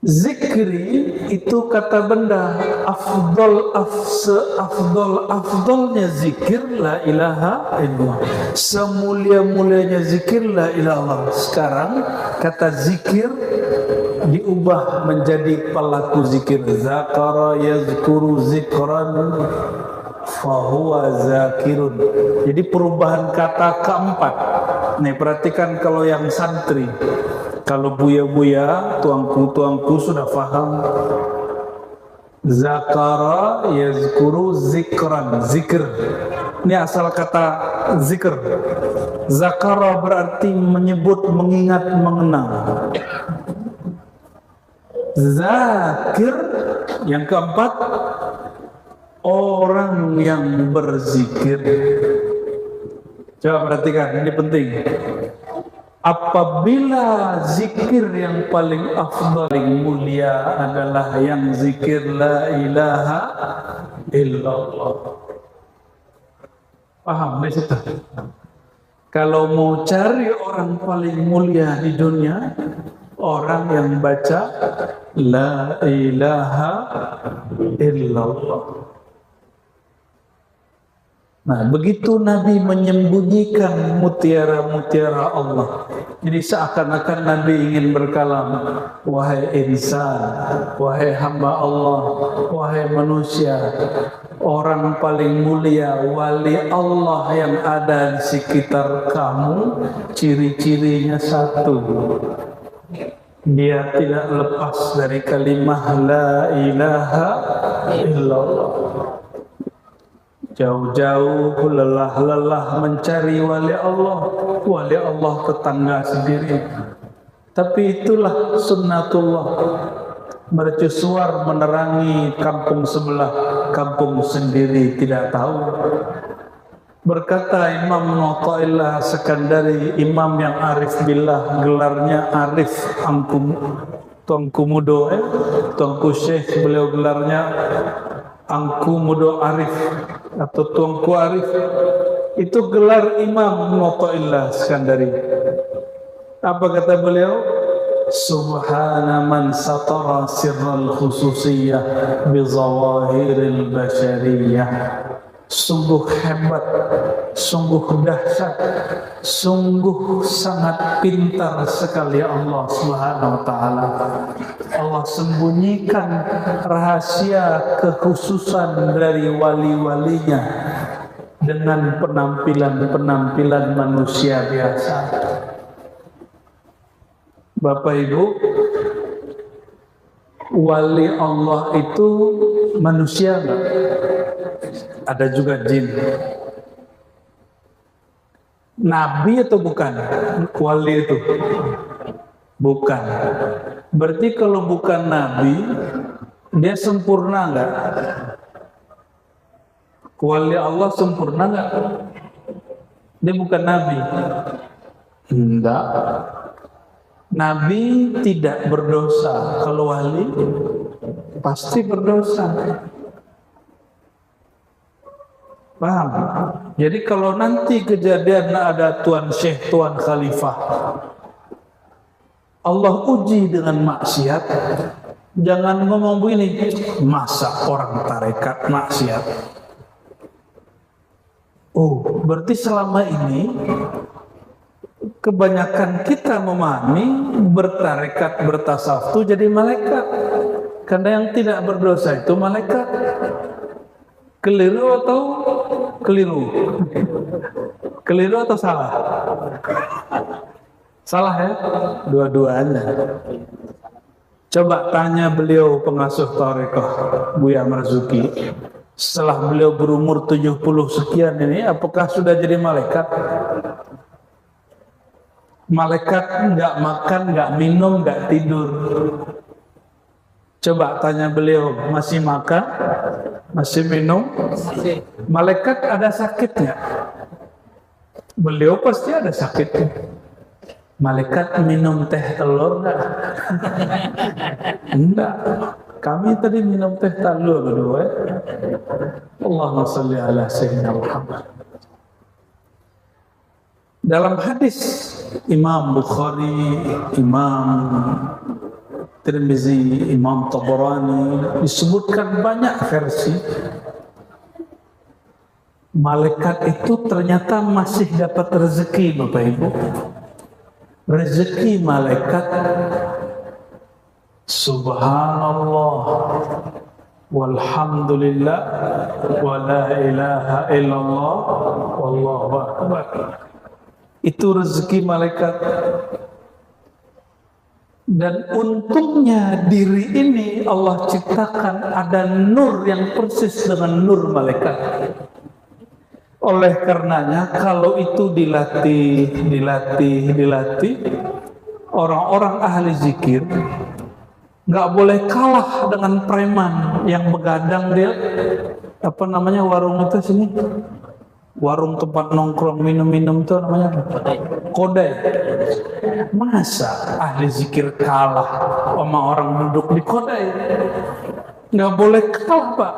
Zikri itu kata benda, afdolnya zikir la ilaha illallah, semulia-mulianya zikir la ilaha illallah. Sekarang kata zikir diubah menjadi pelaku zikir. Zakara yazkuru zikran fahuwa zakirun. Jadi perubahan kata keempat. Nih perhatikan kalau yang santri, kalau buya-buya, tuangku sudah paham. Zakara yazkuru zikran, zikir. Ini asal kata zikir. Zakara berarti menyebut, mengingat, mengenang. Zakir yang keempat, orang yang berzikir. Coba perhatikan, ini penting. Apabila zikir yang paling afdal, paling mulia adalah yang zikir la ilaha illallah. Paham di situ? Kalau mau cari orang paling mulia di dunia, orang yang baca la ilaha illallah. Nah, begitu Nabi menyembunyikan mutiara-mutiara Allah. Jadi seakan-akan Nabi ingin berkalam, wahai insan, wahai hamba Allah, wahai manusia, orang paling mulia, wali Allah yang ada di sekitar kamu, ciri-cirinya satu. Dia tidak lepas dari kalimat la ilaha illallah. Jauh-jauh lelah-lelah mencari wali Allah tetangga sendiri. Tapi itulah sunnatullah, mercusuar menerangi kampung sebelah, kampung sendiri tidak tahu. Berkata Imam Athaillah Sekandari, imam yang arif billah, gelarnya arif Tuanku Mudo, Tuanku Syekh, beliau gelarnya Angku Mudo Arif atau Tuanku Arif. Itu gelar Imam Athaillah Sekandari. Apa kata beliau? Subhana man satara sirral khususiyah bizawahiril basyariyah. Sungguh hebat, sungguh dahsyat, sungguh sangat pintar sekali Allah Subhanahu wa taala. Allah sembunyikan rahasia kekhususan dari wali-walinya dengan penampilan-penampilan manusia biasa. Bapak Ibu, wali Allah itu manusia enggak? Ada juga jin. Nabi atau bukan? Wali itu bukan. Berarti kalau bukan nabi, dia sempurna enggak? Wali Allah sempurna enggak? Dia bukan nabi. Enggak. Nabi tidak berdosa. Kalau wali pasti berdosa. Paham? Jadi kalau nanti kejadian ada Tuan Syekh, Tuan Khalifah, Allah uji dengan maksiat, jangan ngomong begini, masa orang tarekat maksiat? Oh, berarti selama ini kebanyakan kita memahami bertarekat, bertasawuf itu jadi malaikat. Karena yang tidak berdosa itu malaikat. Keliru atau keliru? Keliru atau salah? Salah ya? Dua-duanya. Coba tanya beliau pengasuh tarekat Buya Marzuki. Setelah beliau berumur 70 sekian ini, apakah sudah jadi malaikat? Malaikat nggak makan, nggak minum, nggak tidur. Coba tanya beliau, masih makan? Masih minum? Malaikat ada sakitnya? Beliau pasti ada sakitnya. Malaikat minum teh telur enggak? Enggak. Kami tadi minum teh telur berdua. Allahumma sholli ala sayyidina Muhammad. Dalam hadis Imam Bukhari, Imam Tirmizi, Imam Tabarani, disebutkan banyak versi. Malaikat itu ternyata masih dapat rezeki, Bapak Ibu. Rezeki malaikat, subhanallah walhamdulillah wa la ilaha illallah wallahu akbar. Itu rezeki malaikat. Dan untungnya diri ini Allah ciptakan ada nur yang persis dengan nur malaikat. Oleh karenanya kalau itu dilatih, orang-orang ahli zikir nggak boleh kalah dengan preman yang begadang dia warung itu sini, warung tempat nongkrong minum-minum itu namanya kodai. Masa ahli zikir kalah sama orang duduk di kodai? Nggak boleh kalah, Pak.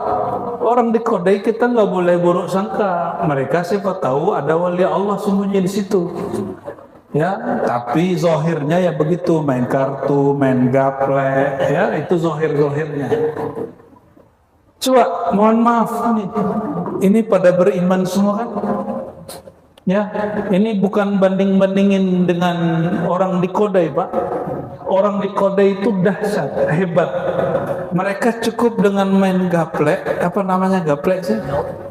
Orang di kodai kita nggak boleh buruk sangka. Mereka siapa tahu ada wali Allah sembunyi di situ. Ya, tapi zohirnya ya begitu, main kartu, main gaple, ya itu zohirnya. Coba, mohon maaf nih, ini pada beriman semua kan? Ya, ini bukan banding-bandingin dengan orang di kodai, Pak. Orang di kodai itu dahsyat, hebat. Mereka cukup dengan main gaplek, gaplek sih?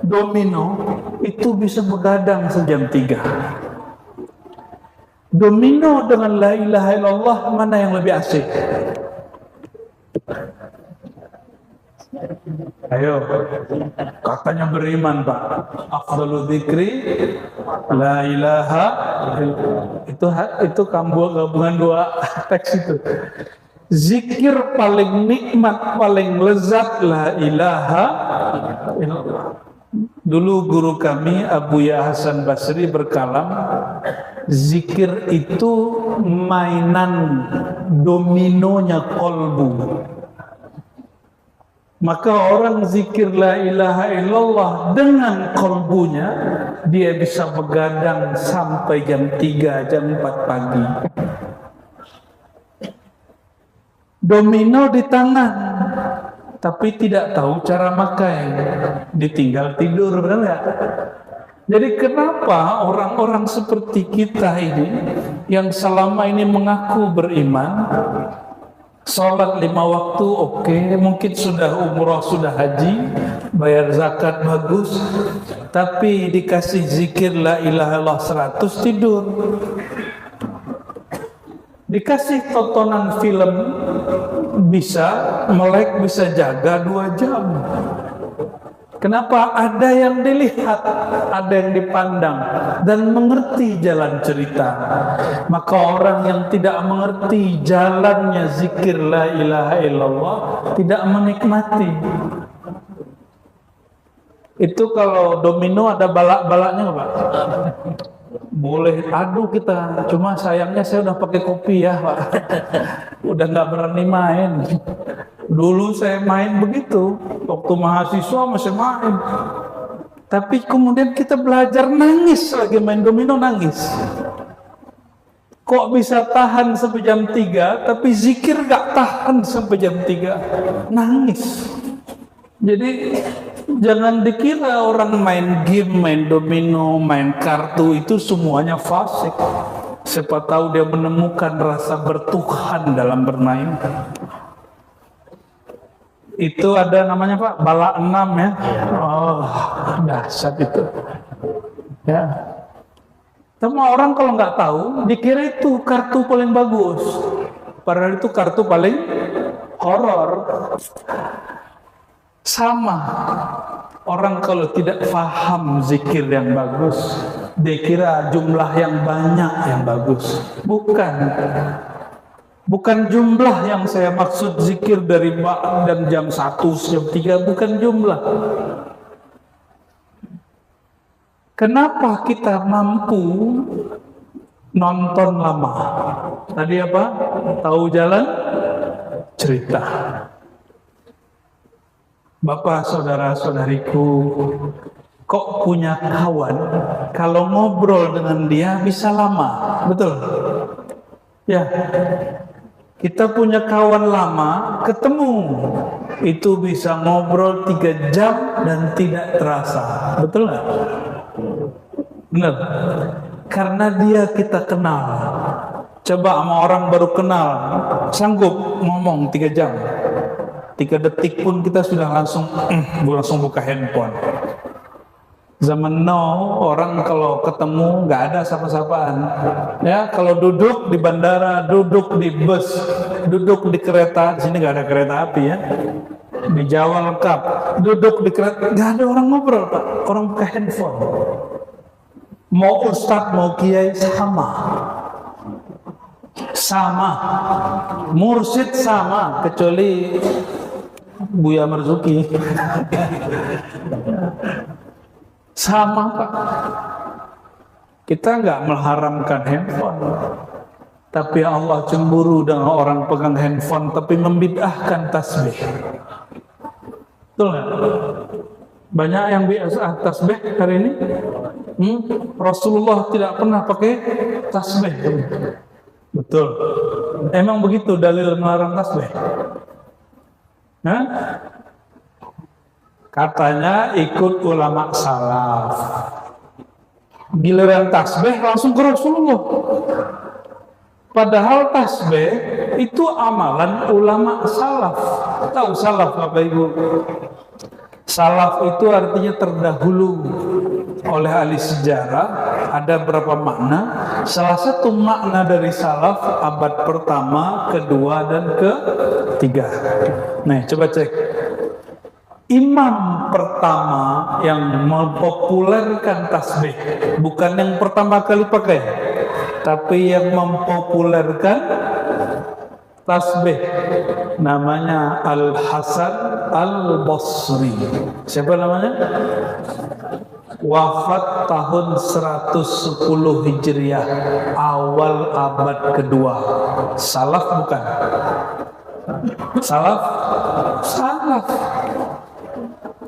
Domino, itu bisa begadang sejam 3. Domino dengan la ilaha illallah, mana yang lebih asik? Ayo, katanya beriman, Pak. Afdalu dzikri la ilaha illallah. Itu gabungan dua teks itu. Zikir paling nikmat, paling lezat la ilaha illallah. Dulu guru kami Abu Ya Hasan Basri berkalam, zikir itu mainan dominonya kolbu. Maka orang zikir la ilaha illallah dengan kolbunya, dia bisa begadang sampai jam 3, jam 4 pagi. Domino di tangan, tapi tidak tahu cara makai, ditinggal tidur, benar nggak? Jadi kenapa orang-orang seperti kita ini yang selama ini mengaku beriman, sholat 5 waktu oke, mungkin sudah umroh, sudah haji, bayar zakat bagus, tapi dikasih zikir la ilaha illallah 100 tidur. Dikasih tontonan film bisa melek, bisa jaga 2 jam. Kenapa? Ada yang dilihat, ada yang dipandang dan mengerti jalan cerita. Maka orang yang tidak mengerti jalannya zikir la ilaha illallah tidak menikmati. Itu kalau domino ada balak-balaknya, Pak. Boleh adu kita, cuma sayangnya saya udah pakai kopi ya, Pak. Udah nggak berani main. Dulu saya main begitu, waktu mahasiswa masih main. Tapi kemudian kita belajar nangis lagi main domino, nangis. Kok bisa tahan sampai jam 3, tapi zikir gak tahan sampai jam 3, nangis. Jadi jangan dikira orang main game, main domino, main kartu itu semuanya fasik. Siapa tahu dia menemukan rasa bertuhan dalam bermain. Itu ada namanya, Pak, bala 6 ya. Oh, dahsyat itu. Ya. Semua orang kalau nggak tahu dikira itu kartu paling bagus. Padahal itu kartu paling horor. Sama. Orang kalau tidak paham zikir yang bagus, dia kira jumlah yang banyak yang bagus. Bukan jumlah yang saya maksud, zikir dari dan jam 1, jam 3, bukan jumlah. Kenapa kita mampu nonton lama? Tadi apa? Tahu jalan cerita. Bapak, saudara-saudariku, kok punya kawan, kalau ngobrol dengan dia bisa lama, betul? Ya. Kita punya kawan lama, ketemu, itu bisa ngobrol 3 jam dan tidak terasa. Betul nggak? Benar. Karena dia kita kenal. Coba sama orang baru kenal, sanggup ngomong 3 jam. 3 detik pun kita sudah langsung buka handphone. Zaman now orang kalau ketemu nggak ada sapa-sapaan. Ya, kalau duduk di bandara, duduk di bus, duduk di kereta, di sini nggak ada kereta api ya. Di Jawa lengkap, duduk di kereta, nggak ada orang ngobrol Pak, orang buka handphone. Mau ustadz, mau kiai sama, mursyid sama, kecuali Buya Marzuki. Sama Pak. Kita nggak mengharamkan handphone, tapi Allah cemburu dengan orang pegang handphone tapi membid'ahkan tasbih. Betul nggak? Banyak yang biasa tasbih hari ini. Rasulullah tidak pernah pakai tasbih. Betul. Emang begitu dalil melarang tasbih? Hah? Katanya ikut ulama salaf. Giliran tasbih langsung ke Rasulullah. Padahal tasbih itu amalan ulama salaf. Tahu salaf Bapak Ibu? Salaf itu artinya terdahulu. Oleh ahli sejarah ada berapa makna. Salah satu makna dari salaf abad pertama, kedua, dan ketiga. Nih coba cek. Imam pertama yang mempopulerkan tasbih, bukan yang pertama kali pakai, tapi yang mempopulerkan tasbih, namanya Al-Hasan Al-Basri. Siapa namanya? Wafat tahun 110 Hijriah, awal abad kedua. Salaf bukan? Salaf?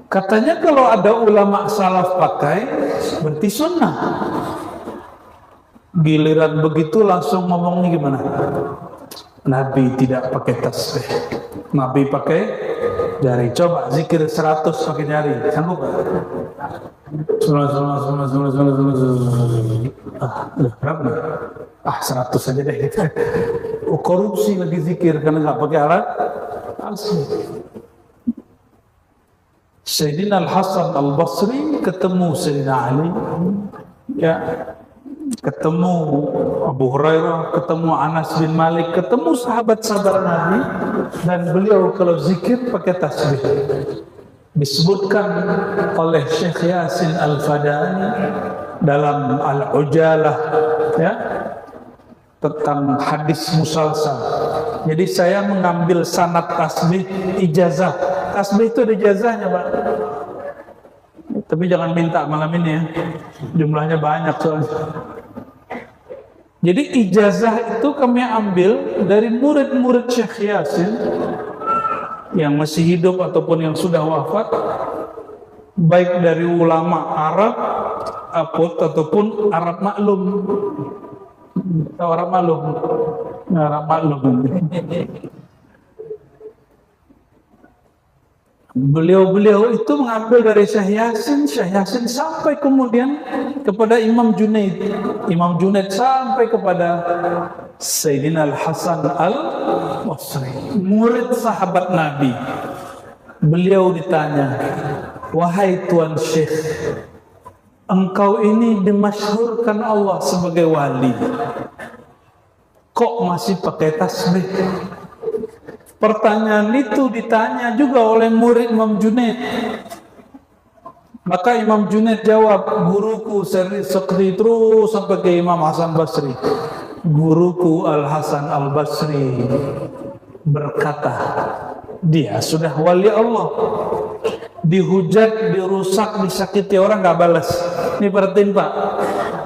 Katanya kalau ada ulama salaf pakai, berarti sunnah. Giliran begitu langsung ngomongnya gimana? Nabi tidak pakai tasbih. Nabi pakai jari. Coba zikir 100 pakai jari. Sanggup gak? Ah 100 saja deh. Korupsi lagi zikir karena nggak pakai alat. Asli. Sayyidina Al-Hasan Al-Basri ketemu Sayyidina Ali, ya, ketemu Abu Hurairah, ketemu Anas bin Malik, ketemu sahabat-sahabat Nabi, dan beliau kalau zikir pakai tasbih. Disebutkan oleh Syekh Yasin Al-Fadani dalam Al-Ujalah, ya, tentang hadis musalsal. Jadi saya mengambil sanad tasbih ijazah. Tasbih itu ada ijazahnya Pak. Tapi jangan minta malam ini ya. Jumlahnya banyak soalnya. Jadi ijazah itu kami ambil dari murid-murid Syekh Yasin yang masih hidup ataupun yang sudah wafat, baik dari ulama Arab ataupun Arab maklum. Arab maklum. Beliau itu mengambil dari Syekh Yasin sampai kemudian kepada Imam Junaid sampai kepada Sayyidina Al-Hasan Al-Basri, murid sahabat Nabi. Beliau ditanya, wahai Tuan Syekh, engkau ini dimasyhurkan Allah sebagai wali, kok masih pakai tasbih? Pertanyaan itu ditanya juga oleh murid Imam Junaid. Maka Imam Junaid jawab, guruku seperti terus sampai ke Imam Hasan Basri. Guruku Al-Hasan Al-Basri berkata, dia sudah wali Allah. Dihujat, dirusak, disakiti orang nggak balas. Ini perhatiin Pak.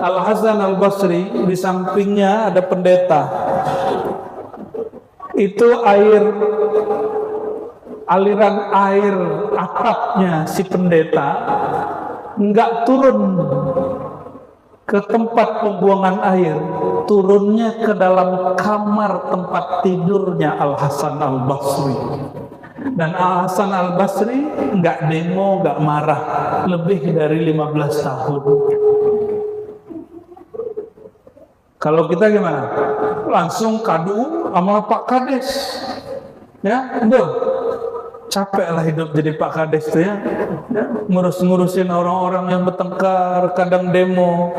Al-Hasan Al-Basri di sampingnya ada pendeta. Itu aliran air atapnya si pendeta nggak turun ke tempat pembuangan air, turunnya ke dalam kamar tempat tidurnya Al-Hasan Al-Basri. Dan Al-Hasan Al-Basri nggak demo, nggak marah, lebih dari 15 tahun. Kalau kita gimana? Langsung kadu sama Pak Kades. Ya, udah. Capek lah hidup jadi Pak Kades tuh ya. Ngurus-ngurusin orang-orang yang bertengkar, kadang demo,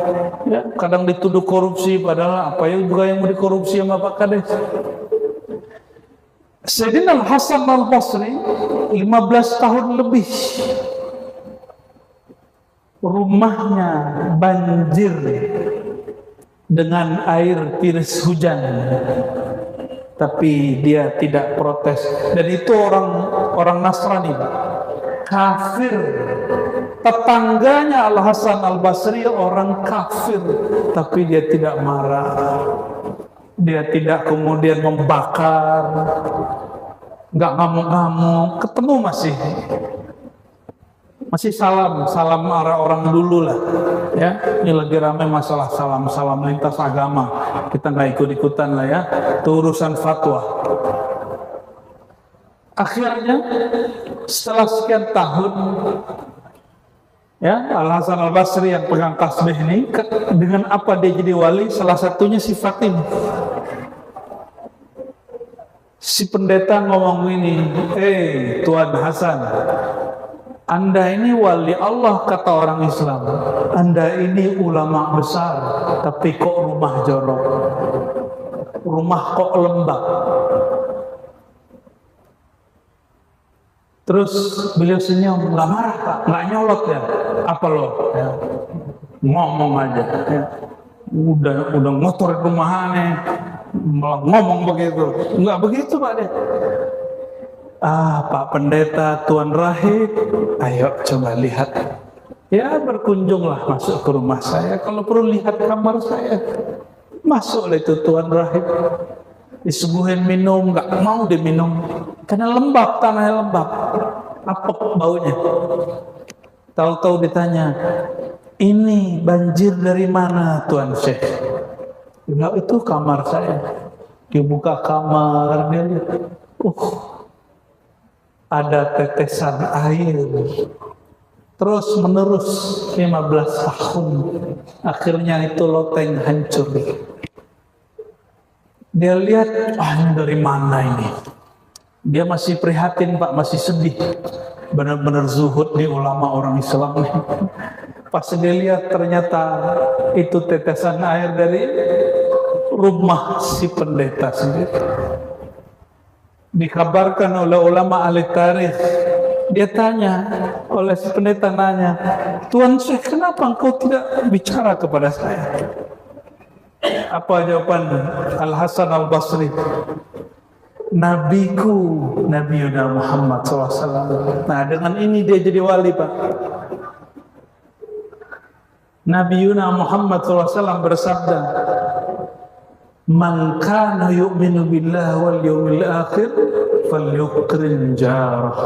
ya, kadang dituduh korupsi, padahal apa ya juga yang mau dikorupsi sama Pak Kades. Sayyidina Al-Hasan Al-Basri 15 tahun lebih rumahnya banjir dengan air tiris hujan, tapi dia tidak protes. Dan itu orang Nasrani, kafir. Tetangganya Al-Hasan Al-Basri orang kafir, tapi dia tidak marah. Dia tidak kemudian membakar, nggak ngamuk-ngamuk. Ketemu masih salam arah orang dulu lah, ya. Ini lagi ramai masalah salam lintas agama, kita nggak ikut-ikutan lah ya, itu urusan fatwa. Akhirnya setelah sekian tahun, ya, Al-Hasan Al-Basri yang pegang tasbih ini, dengan apa dia jadi wali? Salah satunya sifat ini. Si pendeta ngomong ini, Tuan Hasan, Anda ini wali Allah, kata orang Islam. Anda ini ulama besar, tapi kok rumah jorok, rumah kok lembab. Terus beliau senyum, nggak marah Pak, nggak nyolot ya. Apa lo? Ya, ngomong aja. Ya. Udah ngotor rumahannya, malah ngomong begitu. Nggak begitu Pak deh. Pak Pendeta, Tuan Rahib, ayo coba lihat. Ya, berkunjunglah masuk ke rumah saya. Kalau perlu lihat kamar saya. Masuklah itu Tuan Rahib. Disuguhin minum, nggak mau diminum. Karena lembab, tanahnya lembab. Apek baunya. Tahu-tahu ditanya, ini banjir dari mana Tuan Syekh? Ya, itu kamar saya. Dibuka kamar, dia lihat. Ada tetesan air terus menerus 15 tahun. Akhirnya itu loteng hancur. Dia lihat, ini dari mana ini? Dia masih prihatin Pak, masih sedih. Benar-benar zuhud di ulama orang Islam nih. Pas dia lihat ternyata itu tetesan air dari rumah si pendeta sendiri. Dikabarkan oleh ulama ahli tarikh, dia tanya, oleh si pendeta nanya, Tuan Syekh, kenapa engkau tidak bicara kepada saya? Apa jawaban Al-Hasan Al-Basri? Nabiku, Nabi Yuna Muhammad SAW. Nah, dengan ini dia jadi wali Pak. Nabi Yuna Muhammad SAW bersabda, Man kana yu'minu billahi wal yawmil akhir falyukrim jarah.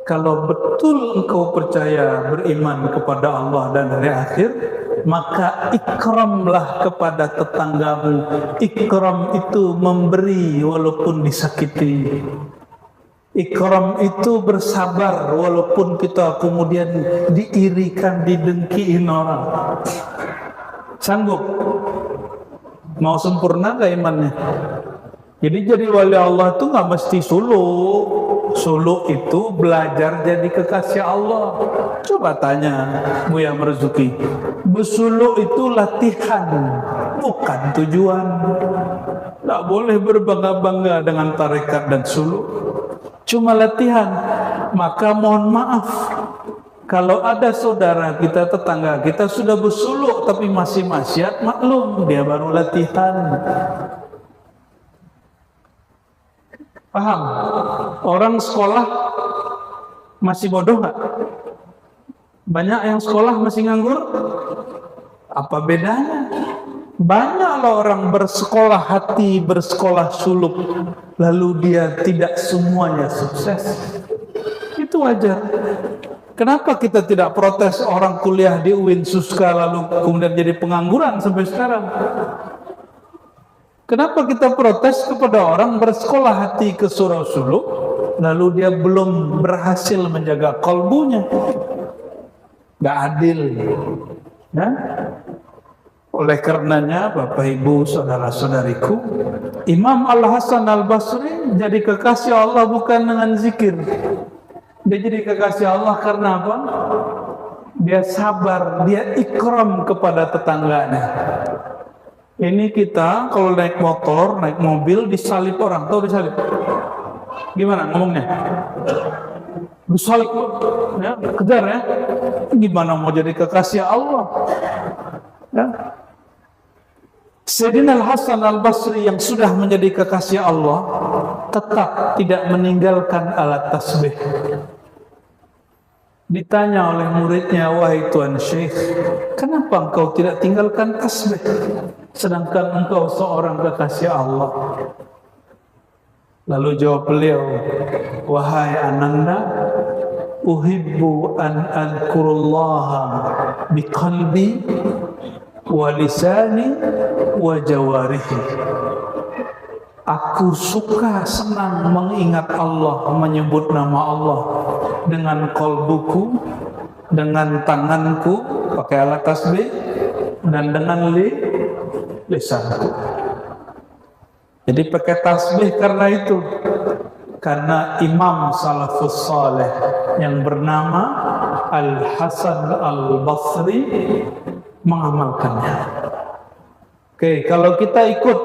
Kalau betul engkau percaya, beriman kepada Allah dan hari akhir, maka ikramlah kepada tetanggamu. Ikram itu memberi walaupun disakiti. Ikram itu bersabar walaupun kita kemudian diirikan, didengkiin orang. Sanggup? Mau sempurna gak imannya? Jadi wali Allah itu gak mesti suluk. Suluk itu belajar jadi kekasih Allah. Coba tanya Buya Marzuki, bersuluk itu latihan, bukan tujuan. Gak boleh berbangga-bangga dengan tarekat dan suluk, cuma latihan. Maka mohon maaf, kalau ada saudara kita, tetangga kita sudah bersuluk tapi masih maksiat, maklum, dia baru latihan. Paham? Orang sekolah masih bodoh nggak? Banyak yang sekolah masih nganggur. Apa bedanya? Banyaklah orang bersekolah hati, bersekolah suluk, lalu dia tidak semuanya sukses. Itu wajar. Kenapa kita tidak protes orang kuliah di UIN Suska lalu kemudian jadi pengangguran sampai sekarang? Kenapa kita protes kepada orang bersekolah hati ke surau suluk lalu dia belum berhasil menjaga kalbunya? Gak adil, ya? Oleh karenanya Bapak Ibu saudara-saudariku, Imam Al-Hasan Al-Basri jadi kekasih Allah bukan dengan zikir. Dia jadi kekasih Allah karena apa? Dia sabar, dia ikram kepada tetangganya. Ini kita kalau naik motor, naik mobil disalip orang, tahu disalip? Gimana ngomongnya? Disalip, ya, kejar ya. Gimana mau jadi kekasih Allah? Ya. Sayyidina Al-Hasan Al-Basri yang sudah menjadi kekasih Allah tetap tidak meninggalkan alat tasbih. Ditanya oleh muridnya, wahai Tuan Syekh, kenapa engkau tidak tinggalkan tasbih sedangkan engkau seorang kekasih Allah? Lalu jawab beliau, wahai Ananda, uhibbu an adkurullaha biqalbi wa lisani wa jawarihi. Aku suka senang mengingat Allah, menyebut nama Allah dengan kolbuku, dengan tanganku pakai alat tasbih, dan dengan lisanku. Jadi pakai tasbih karena itu, karena Imam Salafus Saleh yang bernama Al-Hasan Al-Basri mengamalkannya. Oke, kalau kita ikut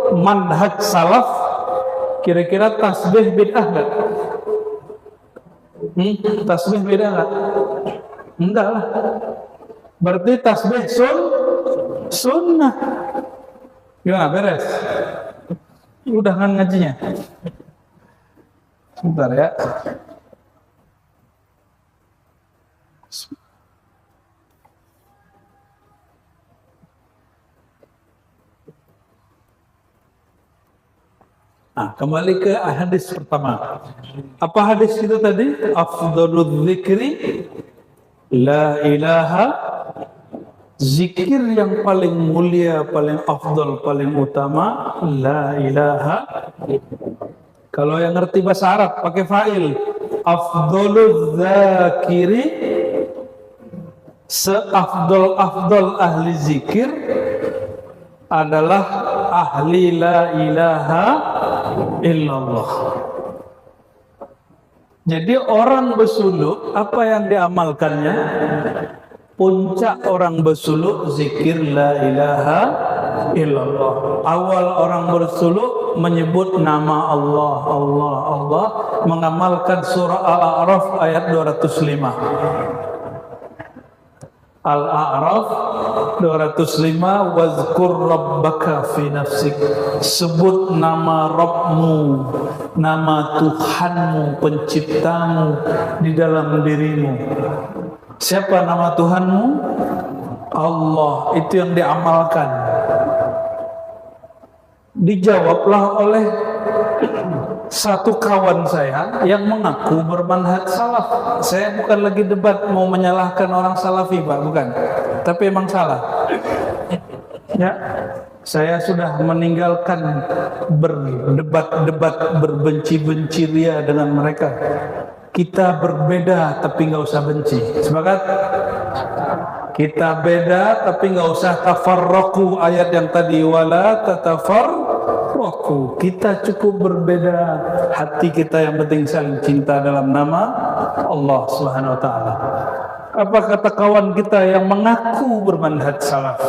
manhaj salaf, kira-kira tasbih bid'ah nggak? Tasbih bid'ah nggak? Enggak lah. Berarti tasbih sunnah. Gimana, beres? Udah kan ngajinya? Sebentar ya. Nah, kembali ke hadis pertama. Apa hadis itu tadi? Afdhalul dzikri la ilaha, zikir yang paling mulia, paling afdal, paling utama la ilaha. Kalau yang ngerti bahasa Arab pakai fa'il, afdhalul dzakiri, seafdal ahli zikir adalah ahli la ilaha illallah. Jadi orang bersuluk, apa yang diamalkannya? Puncak orang bersuluk zikir la ilaha illallah. Awal orang bersuluk menyebut nama Allah, Allah, Allah, mengamalkan surah Al-A'raf ayat 205. Al-A'raf 205, wazkur rabbaka fi nafsik, sebut nama Rabbmu, nama Tuhanmu, penciptamu di dalam dirimu. Siapa nama Tuhanmu? Allah. Itu yang diamalkan. Dijawablah oleh satu kawan saya yang mengaku bermanhaj salaf. Saya bukan lagi debat mau menyalahkan orang salafi, Pak, bukan. Tapi emang salah. Ya, saya sudah meninggalkan berdebat-debat, berbenci-benci ria dengan mereka. Kita berbeda tapi nggak usah benci. Sepakat? Kita beda tapi nggak usah tafarraqu, ayat yang tadi wala tatafarraqu. Kita cukup berbeda, hati kita yang penting saling cinta dalam nama Allah Subhanahu wa taala. Apa kata kawan kita yang mengaku bermanhaj salaf?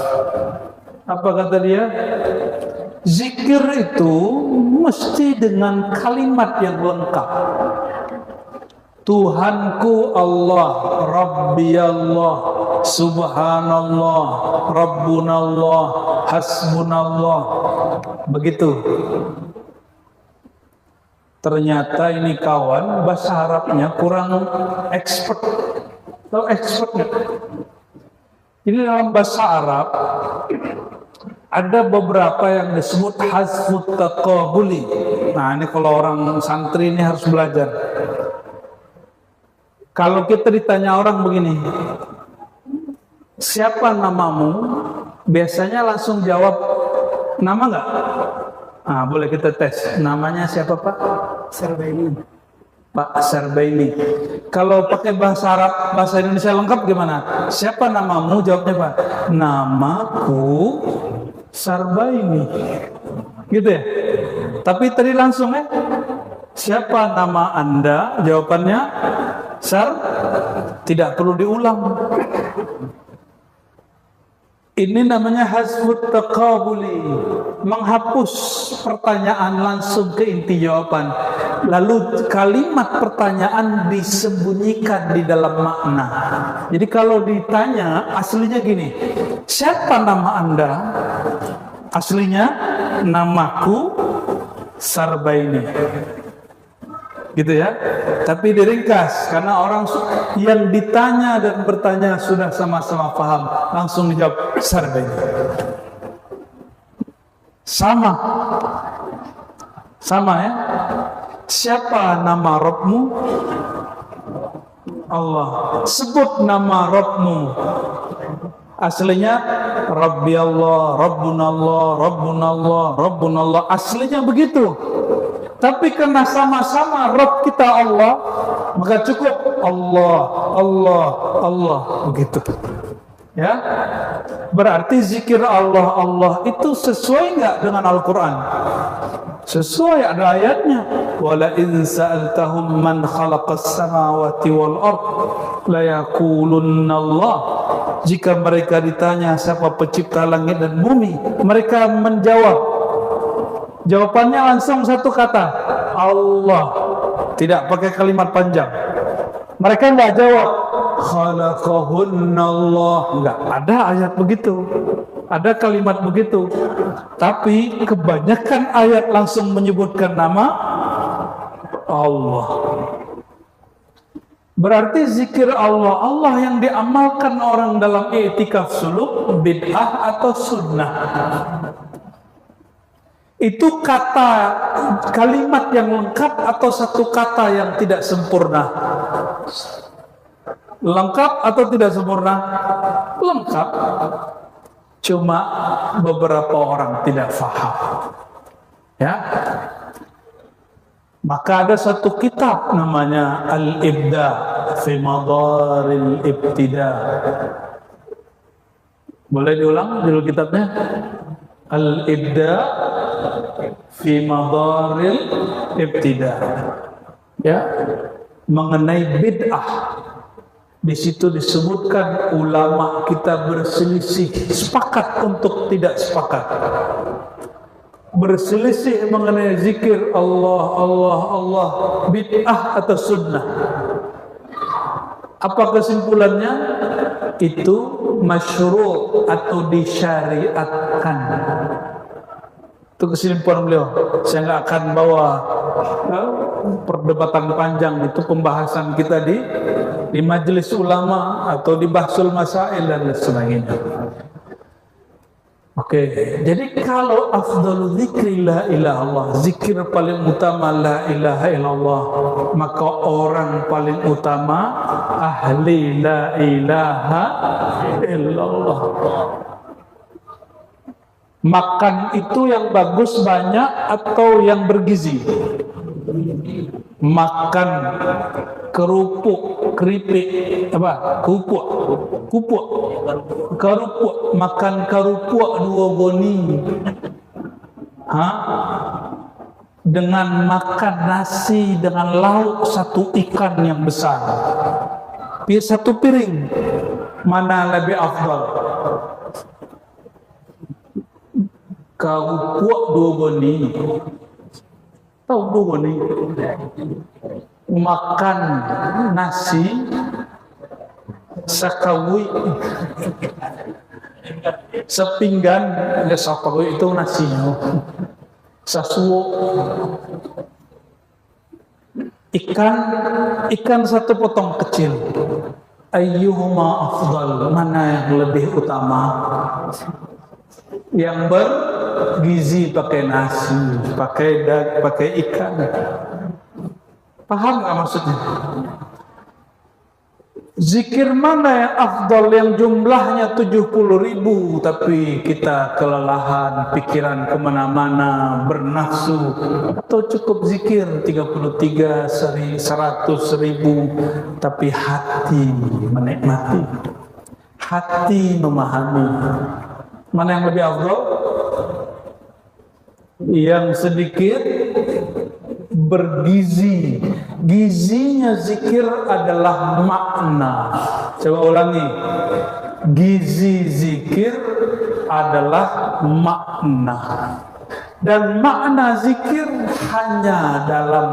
Apa kata dia? Zikir itu mesti dengan kalimat yang lengkap. Tuhanku Allah, Rabbi Allah, Subhanallah, Rabbunallah, Hasbunallah. Begitu. Ternyata ini kawan bahasa Arabnya kurang expert. Tahu expertnya? Ini dalam bahasa Arab ada beberapa yang disebut hasfut taqabuli. Nah, ini kalau orang santri ini harus belajar. Kalau kita ditanya orang begini, siapa namamu? Biasanya langsung jawab, nama nggak? Ah, boleh kita tes. Namanya siapa Pak? Sarbaini. Pak Sarbaini. Kalau pakai bahasa Arab, bahasa Indonesia lengkap gimana? Siapa namamu? Jawabnya Pak, namaku Sarbaini. Gitu ya? Tapi tadi langsung siapa nama Anda? Jawabannya tidak perlu diulang. Ini namanya hazfut taqabuli, menghapus pertanyaan langsung ke inti jawaban. Lalu kalimat pertanyaan disembunyikan di dalam makna. Jadi kalau ditanya aslinya gini, siapa nama Anda? Aslinya namaku Sarbaini. Gitu ya. Tapi diringkas karena orang yang ditanya dan bertanya sudah sama-sama paham, langsung dijawab Sarbaini. Sama ya. Siapa nama Rabbmu? Allah. Sebut nama Rabbmu. Aslinya Rabbi Allah, Rabbuna Allah, Rabbuna Allah, Rabbuna Allah. Aslinya begitu. Tapi karena sama-sama Rabb kita Allah, maka cukup Allah, Allah, Allah, begitu. Ya, berarti zikir Allah, Allah itu sesuai nggak dengan Al-Quran? Sesuai, ada ayatnya. Wala in sa'altahum man khalaqas samawati wal ard la yaqulunna Allah. Jika mereka ditanya siapa pencipta langit dan bumi, mereka menjawab. Jawabannya langsung satu kata, Allah. Tidak pakai kalimat panjang. Mereka nggak jawab khalaqahunallah. Nggak ada ayat begitu. Ada kalimat begitu. Tapi kebanyakan ayat langsung menyebutkan nama Allah. Berarti zikir Allah, Allah yang diamalkan orang dalam i'tikaf suluk, bid'ah atau sunnah. Itu kata, kalimat yang lengkap atau satu kata yang tidak sempurna? Lengkap atau tidak sempurna? Lengkap. Cuma beberapa orang tidak faham. Ya. Maka ada satu kitab namanya Al-Ibda fi Madaril Ibtida. Boleh diulang dulu kitabnya? Al-Ibda fi Madaril Ibtida. Ya, mengenai bid'ah. Di situ disebutkan ulama kita berselisih, sepakat untuk tidak sepakat. Berselisih mengenai zikir Allah, Allah, Allah, bid'ah atau sunnah. Apa kesimpulannya? Itu masyru' atau disyariatkan. Itu kesimpulan beliau. Saya nggak akan bawa perdebatan panjang, itu pembahasan kita di majelis ulama atau di bahsul masail dan sebagainya. Oke, jadi kalau afdhalu dzikri la ilaha illallah, zikir paling utama la ilaha illallah, maka orang paling utama ahli la ilaha illallah. Makan itu yang bagus banyak atau yang bergizi? Makan kerupuk, keripik, apa? Kupuk, makan kerupuk 2 goni. Dengan makan nasi dengan lauk 1 ikan yang besar. 1 piring. Mana lebih afdal? Kerupuk 2 goni. Tahu 2 goni? Makan nasi sakawi sepinggan, ya sakawi itu nasinya, sasuo, ikan 1 potong kecil. Ayyuhuma afdal, mana yang lebih utama? Yang bergizi pakai nasi, pakai ikan. Paham nggak maksudnya? Zikir mana yang afdal, yang jumlahnya 70.000 tapi kita kelelahan, pikiran kemana-mana, bernafsu, atau cukup zikir 33, 100.000 tapi hati menikmati, hati memahami. Mana yang lebih afdal? Yang sedikit bergizi. Gizinya zikir adalah makna. Coba ulangi. Gizi zikir adalah makna. Dan makna zikir hanya dalam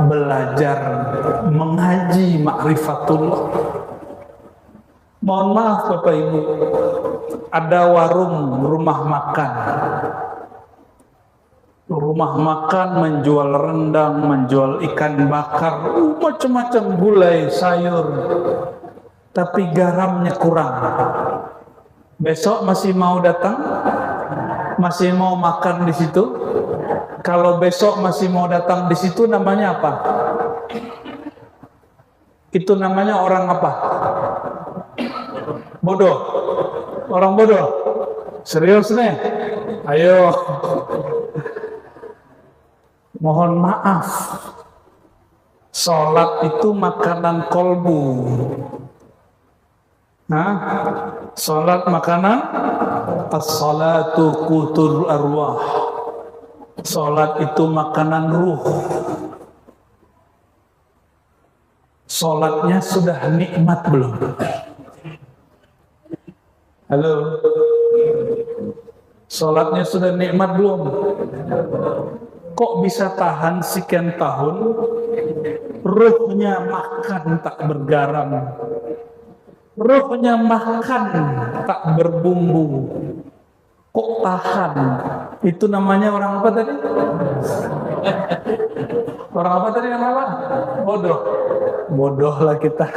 belajar mengaji ma'rifatullah. Mohon maaf Bapak Ibu, ada warung rumah makan. Rumah makan menjual rendang, menjual ikan bakar, macam-macam gulai, sayur, tapi garamnya kurang. Besok masih mau datang? Masih mau makan di situ? Kalau besok masih mau datang di situ, namanya apa? Itu namanya orang apa? Bodoh. Orang bodoh. Serius nih? Ayo. Mohon maaf, sholat itu makanan kolbu. Nah, sholat makanan, as-salatu qutur arwah. Sholat itu makanan ruh. Sholatnya sudah nikmat belum? Halo? Sholatnya sudah nikmat belum? Kok bisa tahan sekian tahun? Ruhnya makan tak bergaram, ruhnya makan tak berbumbu. Kok tahan? Itu namanya orang apa tadi? Orang apa tadi namanya? Bodoh. Bodoh lah kita.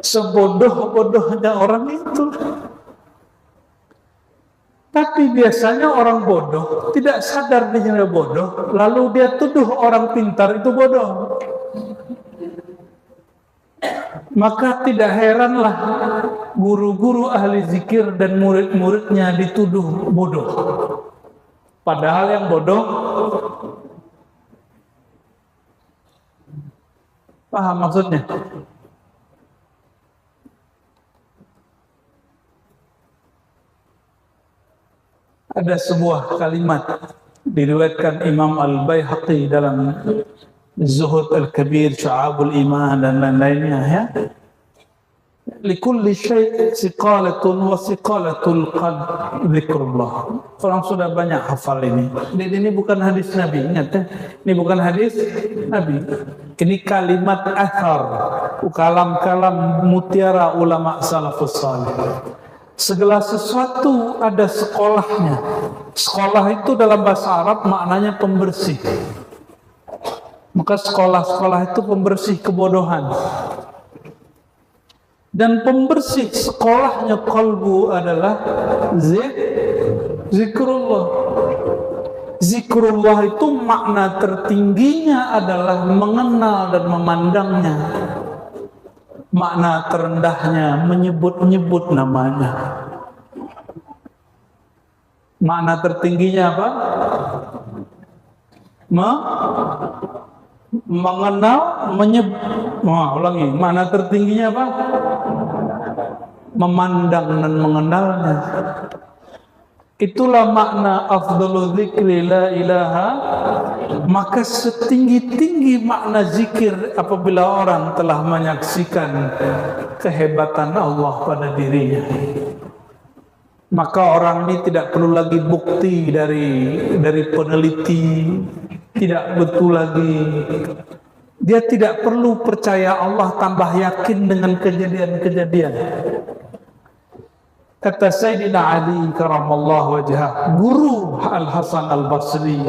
Sebodoh-bodohnya orang itu. Tapi biasanya orang bodoh tidak sadar dirinya bodoh, lalu dia tuduh orang pintar itu bodoh. Maka tidak heranlah guru-guru ahli zikir dan murid-muridnya dituduh bodoh. Padahal yang bodoh, paham maksudnya? Ada sebuah kalimat diriwayatkan Imam Al-Baihaqi dalam Zuhud Al-Kabir, Syu'abul Iman dan lain-lainnya ya. Likulli syai' siqalatun wa siqalatul qalb zikrullah. Orang sudah banyak hafal ini. Ini bukan hadis Nabi, ingat ya. Ini bukan hadis Nabi. Ini kalimat athar, kalam-kalam mutiara ulama salafus salih. Segala sesuatu ada sekolahnya. Sekolah itu dalam bahasa Arab maknanya pembersih. Maka sekolah-sekolah itu pembersih kebodohan. Dan pembersih sekolahnya kalbu adalah zikrullah. Zikrullah itu makna tertingginya adalah mengenal dan memandangnya. Makna terendahnya menyebut-nyebut namanya. Makna tertingginya apa? Mengenal, menyebut. Ulangi. Makna tertingginya apa? Memandang dan mengenalnya. Itulah makna afdalu dzikri la ilaha. Maka setinggi-tinggi makna zikir apabila orang telah menyaksikan kehebatan Allah pada dirinya. Maka orang ini tidak perlu lagi bukti dari peneliti, tidak betul lagi. Dia tidak perlu percaya Allah, tambah yakin dengan kejadian-kejadian. Kata Sayyidina Ali karamallahu wajhah, guru Al-Hasan Al-Basri,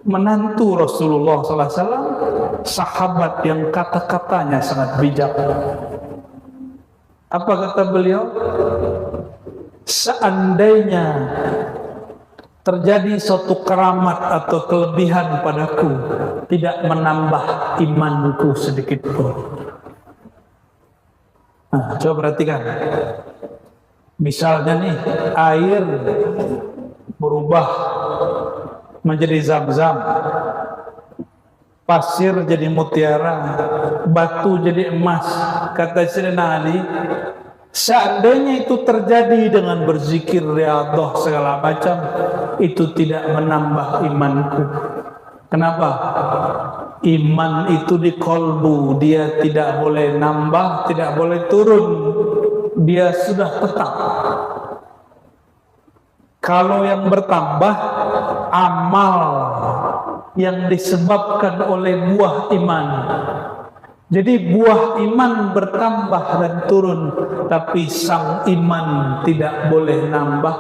menantu Rasulullah SAW, sahabat yang kata-katanya sangat bijak. Apa kata beliau? Seandainya terjadi suatu keramat atau kelebihan padaku, tidak menambah imanku sedikit pun. Nah, coba perhatikan. Misalnya nih, air berubah menjadi zam-zam, pasir jadi mutiara, batu jadi emas. Kata Sayyidina Ali, seandainya itu terjadi dengan berzikir, riyadhah segala macam, itu tidak menambah imanku. Kenapa? Iman itu di kolbu, dia tidak boleh nambah, tidak boleh turun, dia sudah tetap. Kalau yang bertambah, amal yang disebabkan oleh buah iman. Jadi buah iman bertambah dan turun, tapi sang iman tidak boleh nambah,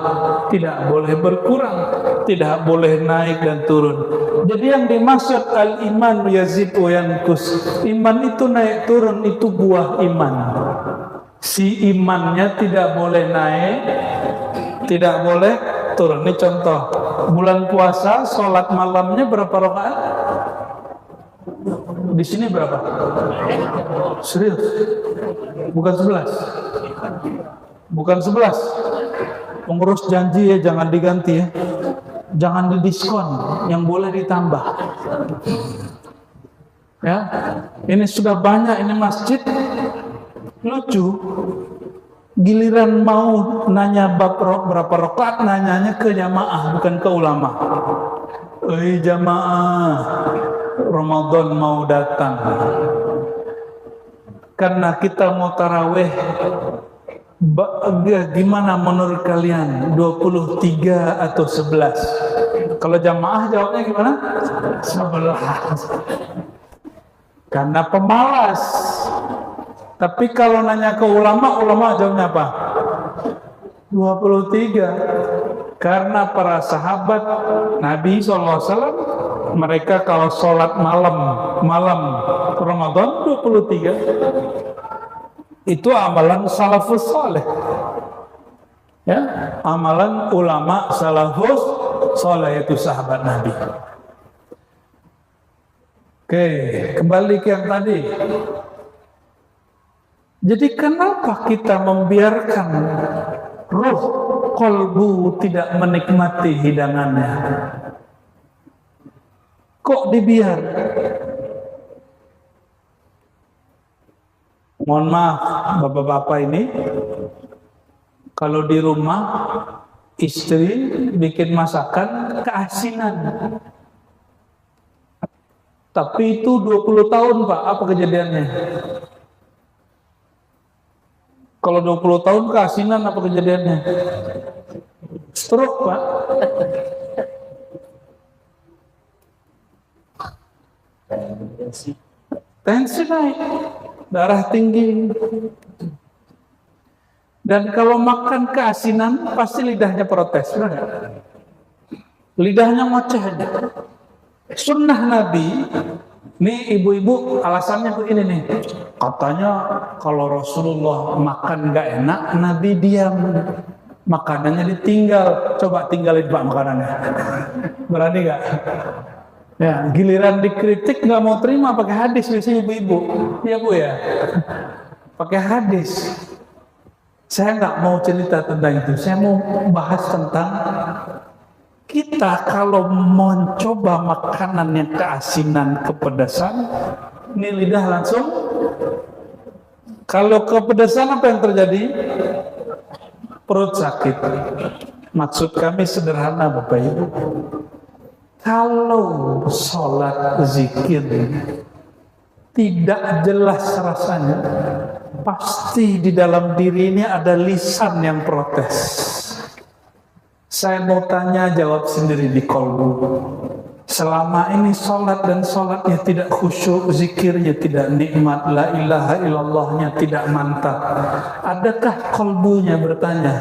tidak boleh berkurang, tidak boleh naik dan turun. Jadi yang dimaksud al-iman yazid wa yanqus, iman itu naik turun, itu buah iman. Si imannya tidak boleh naik, tidak boleh turun. Ini contoh, bulan puasa, sholat malamnya berapa rakaat? Di sini berapa? Serius? Bukan 11? Bukan 11? Pengurus janji ya, jangan diganti ya. Jangan didiskon, yang boleh ditambah. Ya, ini sudah banyak, ini masjid. Lucu, giliran mau nanya bab berapa rakaat, nanyanya ke jamaah, bukan ke ulama. Jamaah, Ramadan mau datang, karena kita mau taraweh. Gimana menurut kalian, 23 atau 11? Kalau jamaah jawabnya gimana? 11. Karena pemalas. Tapi kalau nanya ke ulama, ulama jawabnya apa? 23. Karena para sahabat Nabi SAW, mereka kalau sholat malam Ramadan 23, itu amalan salafus saleh. Ya, amalan ulama salafus saleh, itu sahabat Nabi. Oke, kembali ke yang tadi. Jadi kenapa kita membiarkan ruh kolbu tidak menikmati hidangannya? Kok dibiar? Mohon maaf bapak-bapak ini, kalau di rumah istri bikin masakan keasinan, tapi itu 20 tahun Pak, apa kejadiannya? Kalau 20 tahun keasinan, apa kejadiannya? Stroke Pak. Tensi naik, darah tinggi. Dan kalau makan keasinan, pasti lidahnya protes, benar nggak? Lidahnya ngoceh aja. Sunnah Nabi, nih ibu-ibu alasannya begini nih. Katanya kalau Rasulullah makan nggak enak, Nabi diam, makanannya ditinggal. Coba tinggalin Pak makanannya. Berani nggak? Ya, giliran dikritik nggak mau terima, pakai hadis biasanya ibu-ibu. Iya Bu ya, pakai hadis. Saya nggak mau cerita tentang itu. Saya mau bahas tentang kita kalau mencoba makanan yang keasinan, kepedasan, ini lidah langsung. Kalau kepedasan apa yang terjadi? Perut sakit. Maksud kami sederhana Bapak Ibu. Kalau sholat zikir tidak jelas rasanya, pasti di dalam diri ini ada lisan yang protes. Saya mau tanya, jawab sendiri di kolbu. Selama ini sholat dan sholatnya tidak khusyuk, zikirnya tidak nikmat, la ilaha illallahnya tidak mantap. Adakah kolbunya bertanya,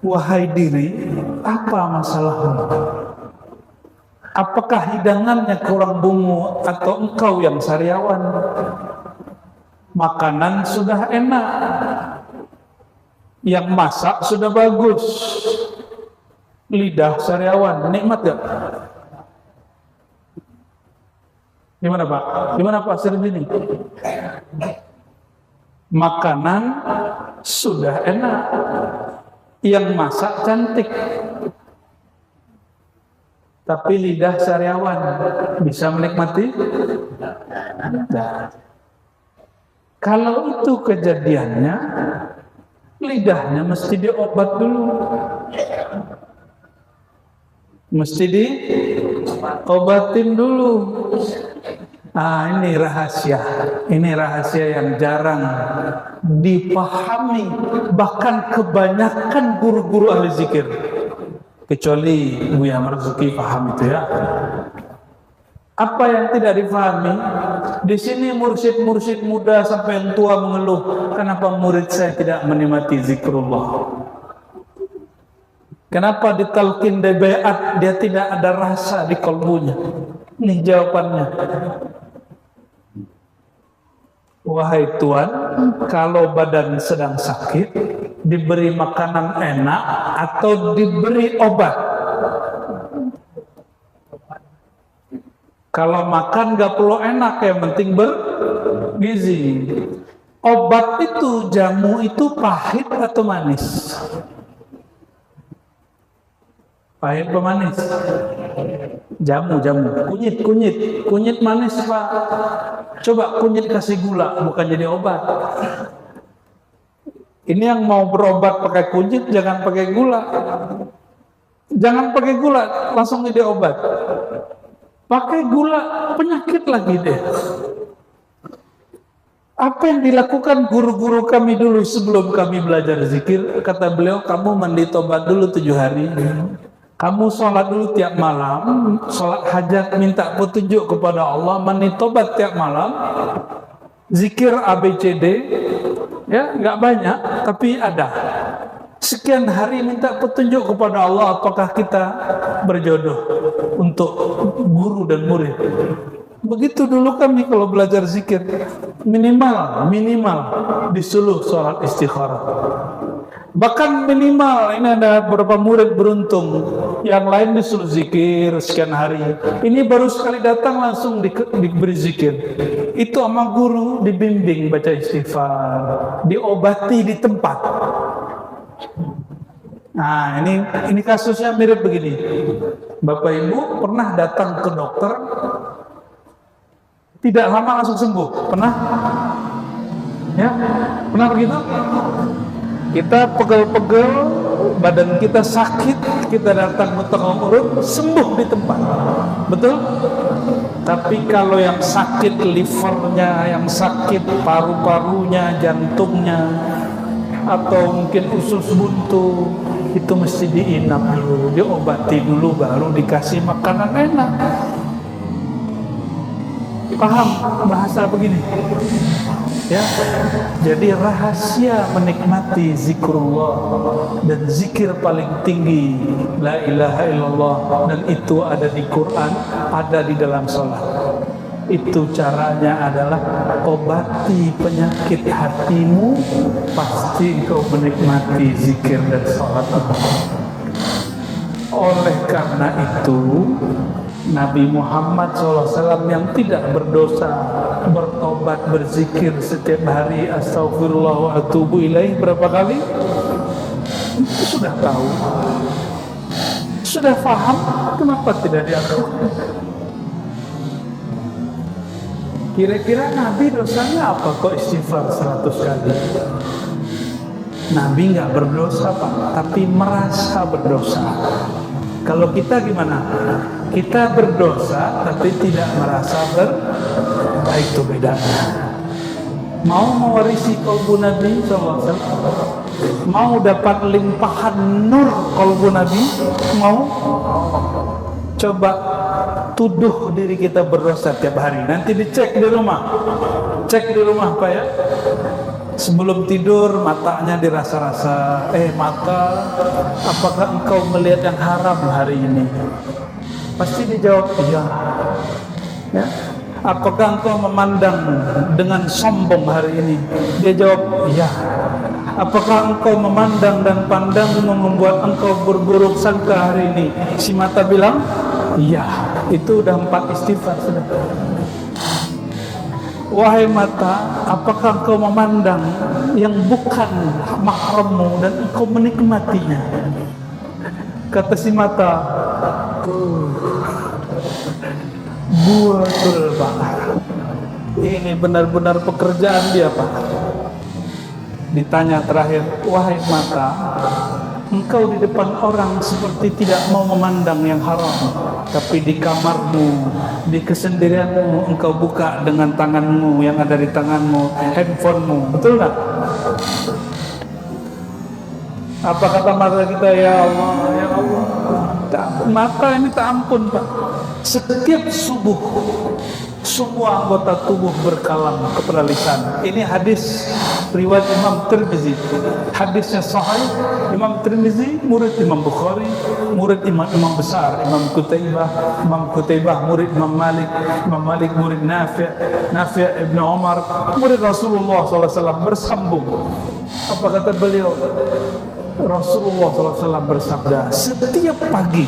wahai diri, apa masalahmu? Apakah hidangannya kurang bungu atau engkau yang sariawan? Makanan sudah enak, yang masak sudah bagus, lidah sariawan, nikmat gak? Gimana Pak? Gimana Pak Sirbini? Makanan sudah enak, yang masak cantik, tapi lidah sariawan bisa menikmati? Nah, kalau itu kejadiannya, lidahnya mesti diobat dulu, mesti diobatin dulu. Ini rahasia yang jarang dipahami, bahkan kebanyakan guru-guru ahli zikir, kecuali Buya Marzuki paham itu ya. Apa yang tidak dipahami? Di sini mursyid-mursyid muda sampai yang tua mengeluh, kenapa murid saya tidak menikmati zikrullah? Kenapa ditalkin bayat dia tidak ada rasa di kalbunya? Ini jawabannya. Wahai Tuan, kalau badan sedang sakit, diberi makanan enak atau diberi obat? Kalau makan gak perlu enak, yang penting bergizi. Obat itu, jamu itu pahit atau manis? Pahit atau manis? Jamu, kunyit manis Pak. Coba kunyit kasih gula, bukan jadi obat. Ini yang mau berobat pakai kunyit, jangan pakai gula. Jangan pakai gula, langsung jadi obat. Pakai gula, penyakit lagi deh. Apa yang dilakukan guru-guru kami dulu sebelum kami belajar zikir? Kata beliau, kamu mandi tobat dulu 7 hari. Kamu sholat dulu tiap malam, sholat hajat, minta petunjuk kepada Allah, mandi tobat tiap malam, zikir ABCD, ya nggak banyak, tapi ada. Sekian hari minta petunjuk kepada Allah, apakah kita berjodoh untuk guru dan murid. Begitu dulu kami kalau belajar zikir, minimal disuruh sholat istikharah. Bahkan minimal, ini ada beberapa murid beruntung, yang lain disuruh zikir sekian hari, ini baru sekali datang langsung diberi zikir. Itu sama guru dibimbing baca istighfar, diobati di tempat. Nah, ini kasusnya mirip begini. Bapak Ibu pernah datang ke dokter, tidak lama langsung sembuh. Pernah? Ya, pernah begitu? Kita pegel-pegel, badan kita sakit, kita datang ke tukang urut, sembuh di tempat. Betul? Tapi kalau yang sakit livernya, yang sakit paru-parunya, jantungnya, atau mungkin usus buntu, itu mesti diinap dulu, diobati dulu, baru dikasih makanan enak. Paham bahasa begini? Ya, jadi rahasia menikmati zikrullah dan zikir paling tinggi la ilaha illallah, dan itu ada di Quran, ada di dalam sholat. Itu caranya adalah obati penyakit hatimu, pasti kau menikmati zikir dan sholat. Oleh karena itu Nabi Muhammad SAW yang tidak berdosa bertobat, berzikir setiap hari, astagfirullah wa atubu ilaih berapa kali? Sudah tahu, sudah paham, kenapa tidak dilakukan? Kira-kira Nabi dosanya apa kok istighfar 100 kali? Nabi nggak berdosa Pak, tapi merasa berdosa. Kalau kita gimana? Kita berdosa tapi tidak merasa berdosa, itu bedanya. Mau mewarisi kalbu Nabi SAW, mau dapat limpahan nur kalbu Nabi, mau? Coba tuduh diri kita berdosa tiap hari. Nanti dicek di rumah, cek di rumah Pak ya. Sebelum tidur matanya dirasa-rasa, mata, apakah engkau melihat yang haram hari ini? Pasti dijawab iya. Ya. Apakah engkau memandang dengan sombong hari ini? Dia jawab iya. Apakah engkau memandang dan pandang membuat engkau berburuk sangka hari ini? Si mata bilang iya. Itu udah 4 istighfar sudah. wahai mata, apakah engkau memandang yang bukan mahrammu dan engkau menikmatinya? Kata si mata, betul Pak, ini benar-benar pekerjaan dia Pak. Ditanya terakhir, wahai mata, engkau di depan orang seperti tidak mau memandang yang haram, tapi di kamarmu, di kesendirianmu, engkau buka dengan tanganmu yang ada di tanganmu, handphonemu, betul nggak? Apa kata mata kita? Ya Allah, ya Allah. Mata ini tak ampun Pak. Setiap subuh semua anggota tubuh berkalam kepada lisan. Ini hadis riwayat Imam Tirmizi. Hadisnya sahih. Imam Tirmizi murid Imam Bukhari, murid imam besar Imam Qutaibah murid Imam Malik murid Nafi' Ibn Umar, murid Rasulullah SAW, bersambung. Apa kata beliau? Rasulullah SAW bersabda, setiap pagi,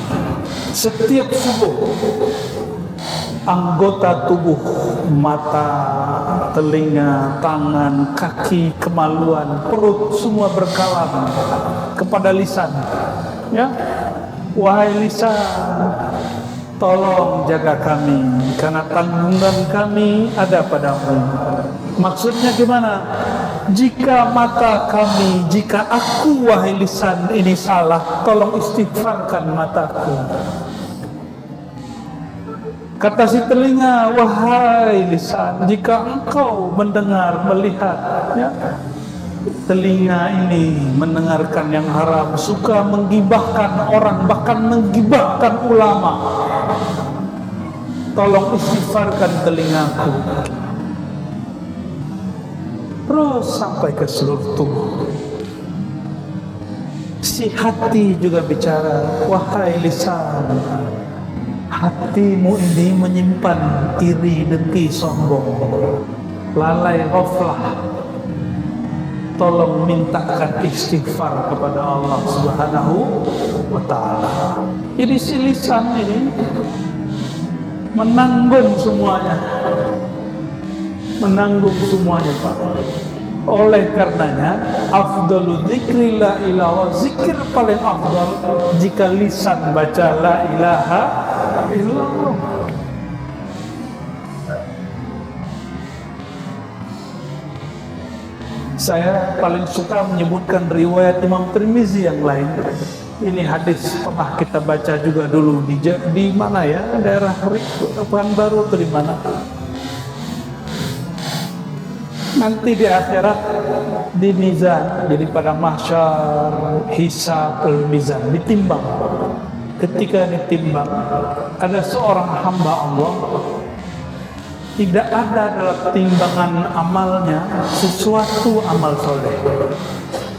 setiap subuh, anggota tubuh, mata, telinga, tangan, kaki, kemaluan, perut, semua berkalam kepada lisan. Ya, wahai lisan, tolong jaga kami, karena tanggungan kami ada padamu. Maksudnya gimana? Jika mata kami, jika aku wahai lisan ini salah, tolong istighfarkan mataku. Kata si telinga, wahai lisan, jika engkau mendengar, melihat, ya, telinga ini mendengarkan yang haram, suka menggibahkan orang, bahkan menggibahkan ulama, tolong istighfarkan telingaku. Terus sampai ke seluruh tubuh. Si hati juga bicara, wahai lisan, hatimu ini menyimpan iri, dengki, sombong, lalai, ghaflah. Tolong mintakan istighfar kepada Allah Subhanahu wa ta'ala. Jadi si lisan ini menanggung semuanya, Pak. Oleh karenanya, afdalu dzikri la ilaha, zikir paling afdal jika lisan baca la ilaha illallah. Saya paling suka menyebutkan riwayat Imam Tirmizi yang lain. Ini hadis pernah kita baca juga dulu di mana ya, daerah Pekanbaru atau di mana? Nanti di akhirat, di mizan, jadi pada mahsyar, hisab, mizan, ditimbang. Ketika ditimbang, ada seorang hamba Allah, tidak ada dalam timbangan amalnya sesuatu amal soleh.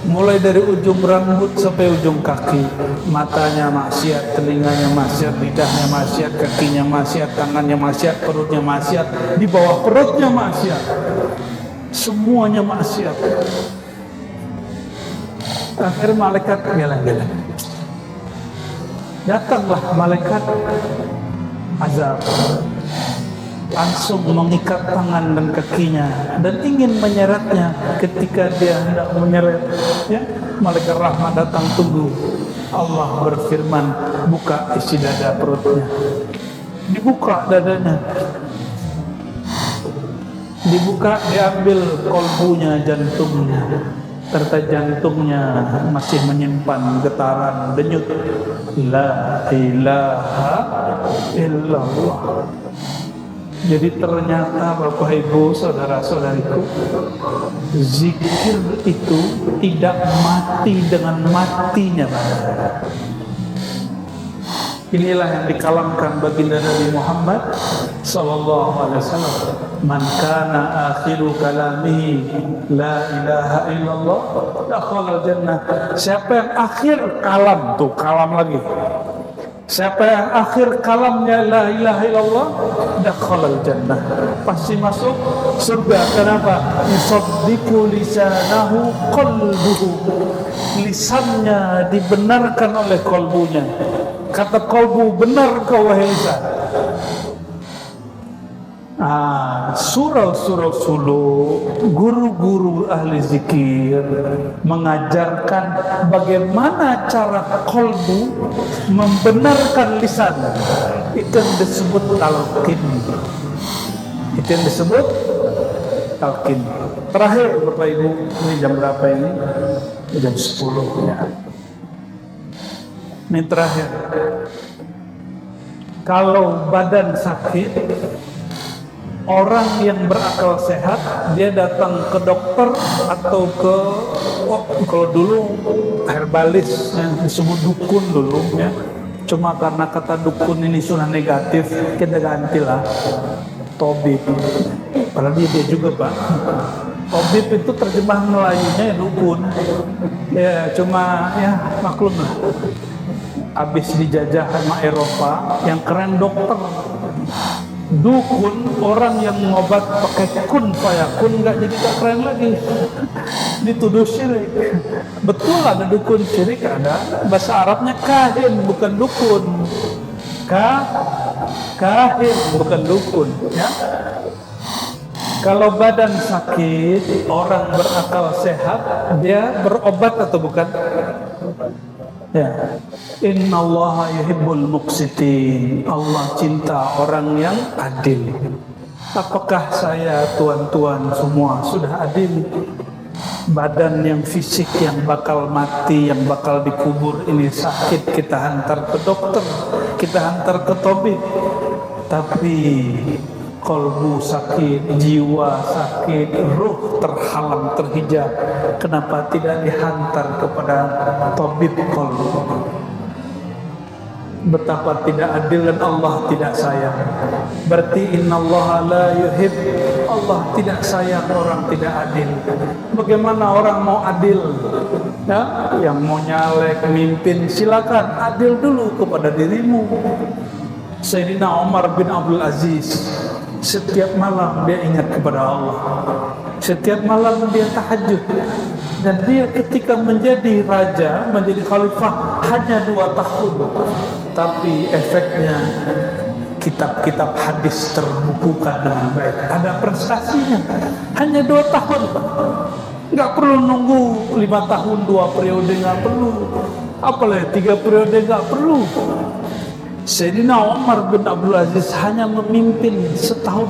Mulai dari ujung rambut sampai ujung kaki, matanya maksiat, telinganya maksiat, lidahnya maksiat, kakinya maksiat, tangannya maksiat, perutnya maksiat, di bawah perutnya maksiat, semuanya maksiat. Akhirnya malaikat geleng-geleng. Datanglah malaikat azab, langsung mengikat tangan dan kakinya dan ingin menyeretnya. Ketika dia hendak menyeret, ya, malaikat rahmat datang, tunggu. Allah berfirman, buka isi dada perutnya. Dibuka dadanya, dibuka, diambil kolbunya, jantungnya. Ternyata jantungnya masih menyimpan getaran denyut la ilaha illallah. Jadi ternyata Bapak Ibu saudara-saudariku, zikir itu tidak mati dengan matinya. Inilah yang dikalamkan baginda Nabi Muhammad sallallahu alaihi wasallam. Man kana akhiru kalamihi la ilaha illallah dakhala jannah. Siapa yang akhir kalam, tuh kalam lagi. Siapa yang akhir kalamnya la ilaha illallah dakhala jannah, pasti masuk surga. Kenapa? Yusaddiqu lisanahu qalbuhu. Lisannya dibenarkan oleh kolbunya. Kata kolbu, benar kau wahai lisan. Surau-surau suluk, guru-guru ahli zikir mengajarkan bagaimana cara kolbu membenarkan lisan. Itu yang disebut talqin. Itu yang disebut talqin. Terakhir Bapak Ibu, ini jam berapa ini? Jam 10 ya. Ini terakhir. Kalau badan sakit, orang yang berakal sehat dia datang ke dokter atau ke kalau dulu herbalis yang disebut dukun dulu ya. Cuma karena kata dukun ini sudah negatif, kita gantilah tabib. Padahal dia juga Pak. Tabib itu terjemahan Melayunya ya dukun. Ya cuma ya maklum lah. Habis dijajah sama Eropa, yang keren dokter. Dukun, orang yang ngobat pakai kun fayakun, nggak jadi tak keren lagi. Dituduh syirik. Betul ada dukun syirik, ada. Bahasa Arabnya kahin, bukan dukun. Kahin, bukan dukun. Ya. Kalau badan sakit, orang berakal sehat, dia berobat atau bukan? Ya. Innallaha yuhibbul muqsitin. Allah cinta orang yang adil. Apakah saya tuan-tuan semua sudah adil? Badan yang fisik yang bakal mati, yang bakal dikubur ini sakit, kita hantar ke dokter, kita hantar ke tabib. Tapi kolbu sakit, jiwa sakit, ruh terhalang, terhijab, kenapa tidak dihantar kepada tabib kolbu? Betapa tidak adil dan Allah tidak sayang. Berarti innallaha la yuhib, Allah tidak sayang orang tidak adil. Bagaimana orang mau adil? Ya, yang mau nyalek, mimpin, silakan adil dulu kepada dirimu. Sayyidina Umar bin Abdul Aziz, setiap malam dia ingat kepada Allah. Setiap malam dia tahajud. Dan dia ketika menjadi raja, menjadi khalifah hanya 2 tahun. Tapi efeknya kitab-kitab hadis terbukukan dengan baik. Ada prestasinya. Hanya 2 tahun. Nggak perlu nunggu 5 tahun, 2 periode, nggak perlu. Apalagi 3 periode, nggak perlu. Sayyidina Umar bin Abdul Aziz hanya memimpin 1,5 tahun,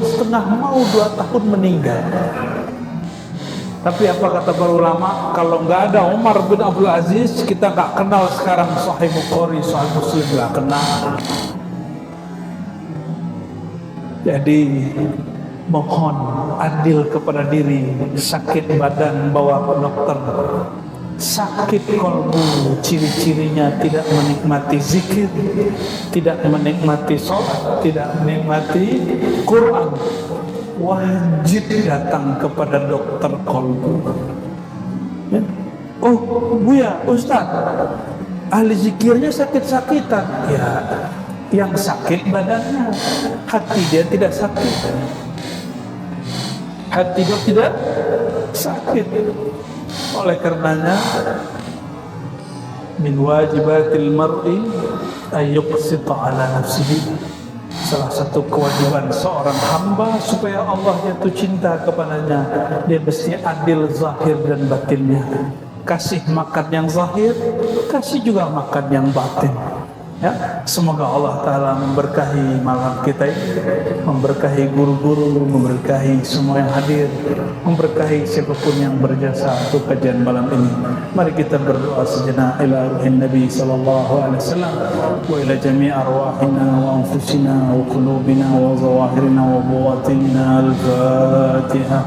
mau 2 tahun meninggal. Tapi apa kata para ulama, kalau nggak ada Umar bin Abdul Aziz, kita nggak kenal sekarang Sahih Bukhari, Sahih Muslim, nggak kenal. Jadi mohon adil kepada diri. Sakit badan bawa ke dokter. Sakit kolbu, ciri-cirinya tidak menikmati zikir, tidak menikmati sholat, tidak menikmati Quran, wajib datang kepada dokter kolbu. Ya. Oh, Buya, Ustaz, ahli zikirnya sakit-sakitan. Ya, yang sakit badannya, hati dia tidak sakit. Hati dia tidak sakit. Oleh karenanya, min wajibatil mar'i ayyuqsita ala nafsihi. Salah satu kewajiban seorang hamba supaya Allah jatuh cinta kepadanya, dia mesti adil zahir dan batinnya. Kasih makan yang zahir, kasih juga makan yang batin. Ya, semoga Allah Ta'ala memberkahi malam kita ini, memberkahi guru-guru, memberkahi semua yang hadir, memberkahi siapapun yang berjasa untuk kajian malam ini. Mari kita berdoa sejenak ila ruhin Nabi sallallahu alaihi wasallam wa ila jami' arwahina wa anfusina wa qulubina wa zawahirina wa bawatinina. Al-Fatihah.